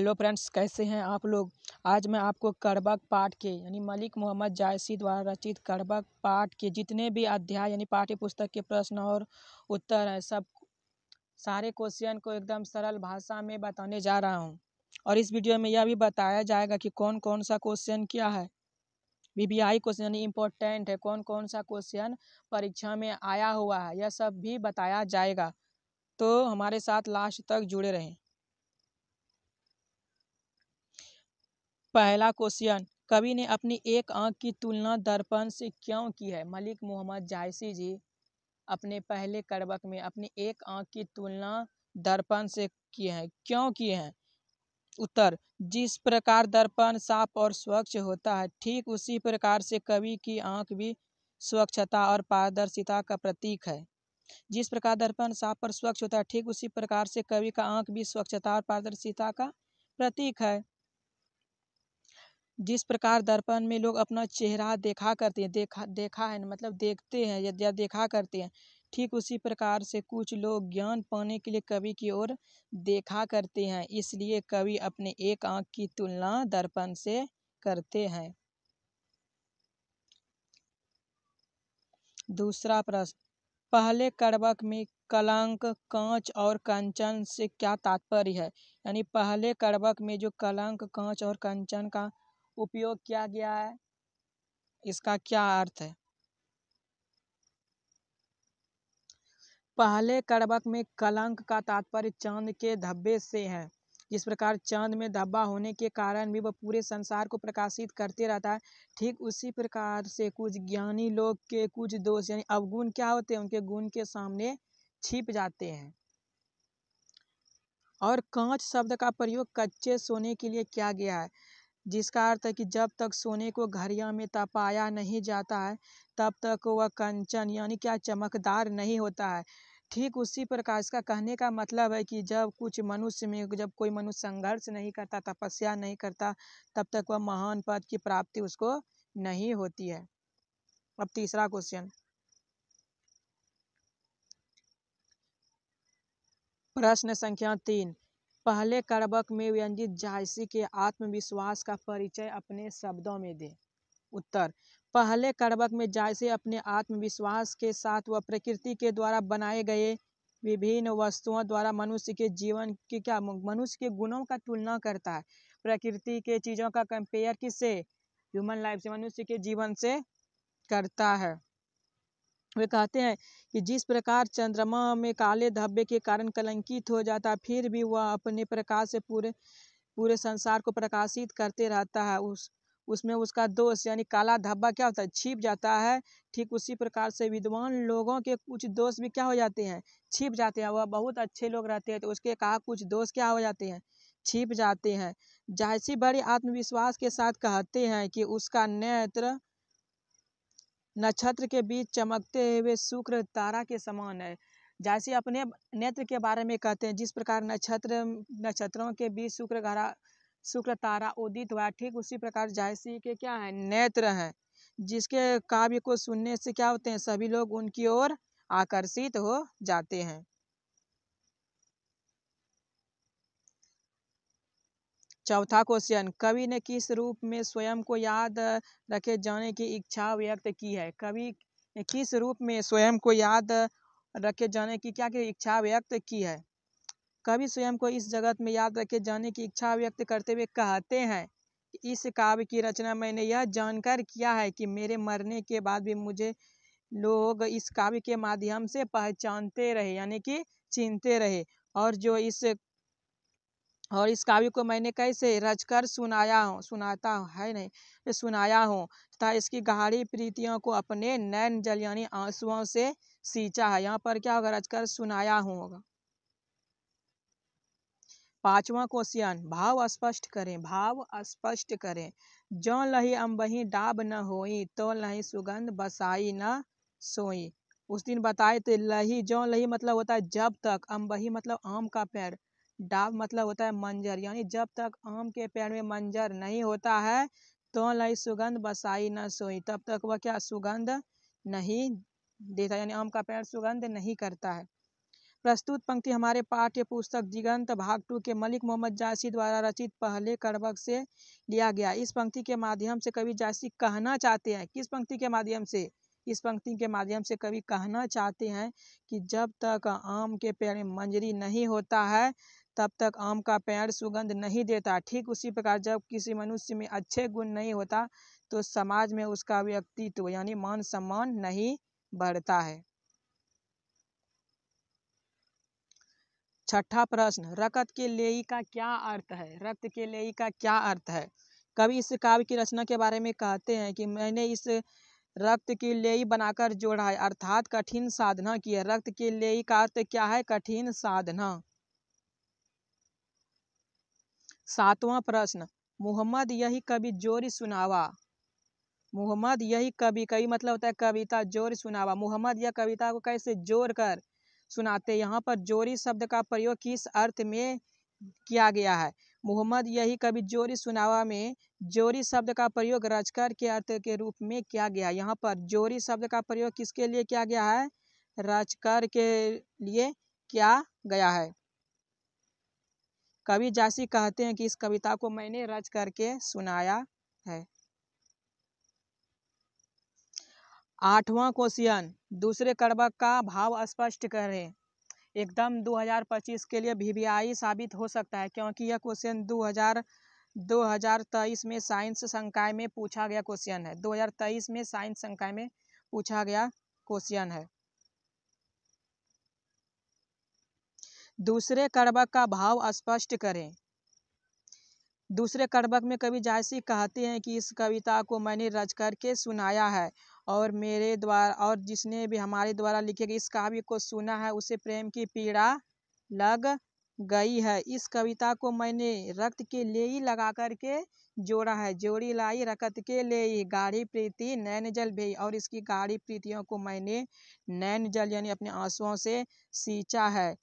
Hello friends, कैसे हैं आप लोग। आज मैं आपको कड़बक पाठ के यानी मलिक मोहम्मद जायसी द्वारा रचित कड़बक पाठ के जितने भी अध्याय यानी पाठ्य पुस्तक के प्रश्न और उत्तर हैं, सब सारे क्वेश्चन को एकदम सरल भाषा में बताने जा रहा हूं। और इस वीडियो में यह भी बताया जाएगा कि कौन कौन सा क्वेश्चन क्या है, वीवीआई क्वेश्चन यानी इम्पोर्टेंट है, कौन कौन सा क्वेश्चन परीक्षा में आया हुआ है, यह सब भी बताया जाएगा। तो हमारे साथ लास्ट तक जुड़े रहें। पहला क्वेश्चन, कवि ने अपनी एक आंख की तुलना दर्पण से क्यों की है। मलिक मोहम्मद जायसी जी अपने पहले कड़बक में अपनी एक आंख की तुलना दर्पण से किए हैं। क्यों किए हैं? उत्तर, जिस प्रकार दर्पण साफ और स्वच्छ होता है, ठीक उसी प्रकार से कवि की आंख भी स्वच्छता और पारदर्शिता का प्रतीक है। जिस प्रकार दर्पण साफ और स्वच्छ होता है, ठीक उसी प्रकार से कवि का आंख भी स्वच्छता और पारदर्शिता का प्रतीक है। जिस प्रकार दर्पण में लोग अपना चेहरा देखा करते हैं, देखा है मतलब देखते हैं या देखा करते हैं, ठीक उसी प्रकार से कुछ लोग ज्ञान पाने के लिए कवि की ओर देखा करते हैं, इसलिए कवि अपने एक आंख की तुलना दर्पण से करते हैं। दूसरा प्रश्न, पहले कड़बक में कलंक, कांच और कंचन से क्या तात्पर्य है। यानी पहले कड़बक में जो कलंक, कांच और कंचन का उपयोग किया गया है, इसका क्या अर्थ है। पहले कड़बक में कलंक का तात्पर्य चांद के धब्बे से है। जिस प्रकार चांद में धब्बा होने के कारण भी वह पूरे संसार को प्रकाशित करते रहता है, ठीक उसी प्रकार से कुछ ज्ञानी लोग के कुछ दोष यानी अवगुण क्या होते हैं, उनके गुण के सामने छिप जाते हैं। और कांच शब्द का प्रयोग कच्चे सोने के लिए किया गया है, जिसका अर्थ है कि जब तक सोने को घड़िया में तपाया नहीं जाता है, तब तक वह कंचन यानी क्या चमकदार नहीं होता है। ठीक उसी प्रकार इसका कहने का मतलब है कि जब कोई मनुष्य संघर्ष नहीं करता, तपस्या नहीं करता, तब तक वह महान पद की प्राप्ति उसको नहीं होती है। अब तीसरा क्वेश्चन, प्रश्न संख्या 3, पहले कड़बक में व्यंजित जायसी के आत्मविश्वास का परिचय अपने शब्दों में दे। उत्तर, पहले कड़बक में जायसी अपने आत्मविश्वास के साथ वह प्रकृति के द्वारा बनाए गए विभिन्न वस्तुओं द्वारा मनुष्य के जीवन की मनुष्य के गुणों का तुलना करता है। प्रकृति के चीजों का कंपेयर किससे, ह्यूमन लाइफ से, मनुष्य के जीवन से करता है। वे कहते हैं कि जिस प्रकार चंद्रमा में काले धब्बे के कारण कलंकित हो जाता है, फिर भी वह अपने प्रकाश से पूरे संसार को प्रकाशित करते रहता है, उसमें उसका दोष यानी काला धब्बा क्या होता है, छिप जाता है। ठीक उसी प्रकार से विद्वान लोगों के कुछ दोष भी क्या हो जाते हैं, छिप जाते हैं। वह बहुत अच्छे लोग रहते हैं तो उसके कहा कुछ दोष क्या हो जाते हैं, छिप जाते हैं। जायसी बड़े आत्मविश्वास के साथ कहते हैं कि उसका नेत्र नक्षत्र के बीच चमकते हुए शुक्र तारा के समान है। जैसे अपने नेत्र के बारे में कहते हैं, जिस प्रकार नक्षत्रों के बीच शुक्र तारा उदित हुआ, ठीक उसी प्रकार जायसी के क्या है, नेत्र हैं, जिसके काव्य को सुनने से क्या होते हैं, सभी लोग उनकी ओर आकर्षित हो जाते हैं। चौथा क्वेश्चन, कवि ने किस रूप में स्वयं को याद रखे जाने की इच्छा व्यक्त की है। कवि ने किस रूप में स्वयं को याद रखे जाने की क्या इच्छा व्यक्त की है। कवि स्वयं को इस जगत में याद रखे जाने की इच्छा व्यक्त करते हुए कहते हैं, इस काव्य की रचना मैंने यह जानकर किया है कि मेरे मरने के बाद भी मुझे लोग इस काव्य के माध्यम से पहचानते रहे यानी कि चिन्हते रहे, और इस काव्य को मैंने कैसे रचकर सुनाया हूँ तथा इसकी गहरी प्रीतियों को अपने नैन जल यानी आंसुओं से सींचा है। यहाँ पर क्या होगा, रचकर सुनाया हूँ होगा। पांचवा क्वेश्चन, भाव स्पष्ट करें। जो लही अम्बही डाब न होई, तो लही सुगंध बसाई न सोई। उस दिन बताए थे जो लही मतलब होता है जब तक, अम्बही मतलब आम का पेड़, डाब मतलब होता है मंजर, यानी जब तक आम के पेड़ में मंजर नहीं होता है, तो लही सुगंध बसाई न सोई, तब तक वह क्या सुगंध नहीं देता, यानी आम का पेड़ सुगंध नहीं करता है। प्रस्तुत पंक्ति हमारे पाठ्य पुस्तक दिगंत भाग 2 के मलिक मोहम्मद जायसी द्वारा रचित पहले कड़बक से लिया गया। इस पंक्ति के माध्यम से कवि जायसी कहना चाहते हैं, किस पंक्ति के माध्यम से? इस पंक्ति के माध्यम से कवि कहना चाहते हैं कि जब तक आम के पेड़ में मंजरी नहीं होता है तब तक आम का पेड़ सुगंध नहीं देता। ठीक उसी प्रकार जब किसी मनुष्य में अच्छे गुण नहीं होता तो समाज में उसका व्यक्तित्व यानी मान सम्मान नहीं बढ़ता है। छठा प्रश्न, रक्त के लेई का क्या अर्थ है? रक्त के लेई का क्या अर्थ है? कवि इस काव्य की रचना के बारे में कहते हैं कि मैंने इस रक्त की लेई बनाकर जोड़ा है, अर्थात कठिन साधना की है। रक्त की लेई का अर्थ क्या है? कठिन साधना। सातवां प्रश्न, मोहम्मद यही कवि जोरी सुनावा। मोहम्मद यही कवि मतलब होता है कविता, जोर सुनावा। मोहम्मद यह कविता को कैसे जोड़ कर सुनाते? यहाँ पर जोरी शब्द का प्रयोग किस अर्थ में किया गया है? मोहम्मद यही कवि जोरी सुनावा में जोरी शब्द का प्रयोग रचकर के अर्थ के रूप में किया गया। यहाँ पर जोरी शब्द का प्रयोग किसके लिए किया गया है? रचकर के लिए किया गया है। कवि जायसी कहते हैं कि इस कविता को मैंने रच करके सुनाया है। आठवां क्वेश्चन, दूसरे कड़बक का भाव स्पष्ट करें। एकदम 2025 के लिए वीवीआई साबित हो सकता है क्योंकि यह क्वेश्चन 2023 में साइंस संकाय में पूछा गया क्वेश्चन है। 2023 में साइंस संकाय में पूछा गया क्वेश्चन है। दूसरे कड़बक का भाव स्पष्ट करें। दूसरे कड़बक में कवि जायसी कहते हैं कि इस कविता को मैंने रच करके सुनाया है और मेरे द्वारा और जिसने भी हमारे द्वारा लिखे गए इस काव्य को सुना है उसे प्रेम की पीड़ा लग गई है। इस कविता को मैंने रक्त के लेई लगा करके जोड़ा है। जोड़ी लाई रक्त के लेई, गाढ़ी प्रीति नैन जल भेई, और इसकी गाढ़ी प्रीतियों को मैंने नैन जल यानी अपने आंसुओं से सींचा है।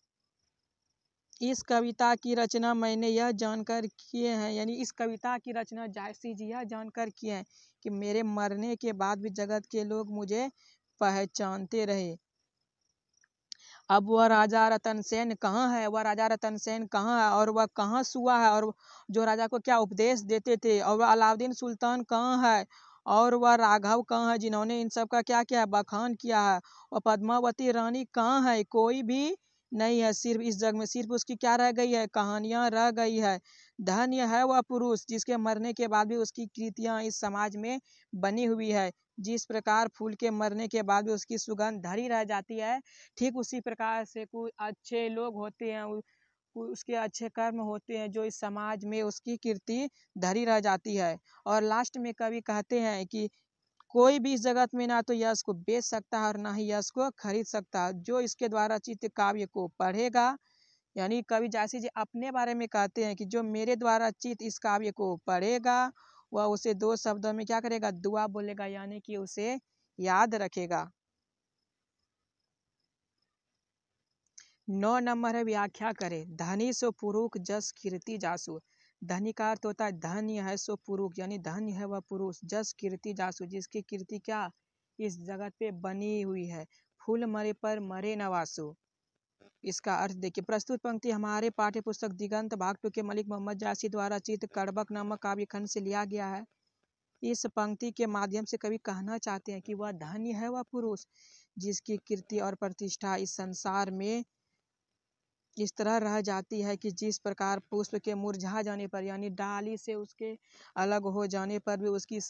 इस कविता की रचना मैंने यह जानकर किए हैं, यानी इस कविता की रचना जायसी जी यह जानकर किए हैं कि मेरे मरने के बाद भी जगत के लोग मुझे पहचानते रहे। अब वह राजा रतन सेन कहाँ है? वह राजा रतन सेन कहाँ है और वह कहाँ सुआ है और जो राजा को क्या उपदेश देते थे? और वह अलाउद्दीन सुल्तान कहाँ है और वह राघव कहाँ है जिन्होंने इन सब का क्या किया? बखान किया है। और पद्मावती रानी कहाँ है? कोई भी नहीं है। सिर्फ इस जग में सिर्फ उसकी क्या रह गई है? कहानियां रह गई है। धन्य है वह पुरुष जिसके मरने के बाद भी उसकी कृतियां इस समाज में बनी हुई है। जिस प्रकार फूल के मरने के बाद भी उसकी सुगंध धरी रह जाती है, ठीक उसी प्रकार से कुछ अच्छे लोग होते हैं, उसके अच्छे कर्म होते हैं जो इस समाज में उसकी कीर्ति धरी रह जाती है। और लास्ट में कवि कहते हैं कि कोई भी इस जगत में ना तो यश को बेच सकता है और ना ही यश को खरीद सकता है। जो इसके द्वारा चित्त काव्य को पढ़ेगा, यानी कवि जायसी जी अपने बारे में कहते हैं कि जो मेरे द्वारा चित्त इस काव्य को पढ़ेगा वह उसे 2 शब्दों में क्या करेगा? दुआ बोलेगा, यानी कि उसे याद रखेगा। 9 नंबर है, व्याख्या करें। धनी सो पुरुष जस कीर्ति जासु। धनी का अर्थ होता है धन्य है सो पुरुष, यानी धन्य है वह पुरुष, जस कीर्ति जासु जिसकी कीर्ति क्या इस जगत पे बनी हुई है। फूल मरे पर मरे न वासु। इसका अर्थ देखिए। प्रस्तुत पंक्ति हमारे पाठ्य पुस्तक दिगंत भाग 2 के मलिक मोहम्मद जायसी द्वारा रचित कड़बक नामक काव्य खंड से लिया गया है। इस पंक्ति के माध्यम से कवि कहना चाहते हैं कि वह धन्य है वह पुरुष जिसकी कीर्ति और प्रतिष्ठा इस संसार में इस तरह रह जाती है कि जिस प्रकार पुष्प के मुरझा जाने पर, यानी डाली से उसके अलग हो जाने पर भी उसकी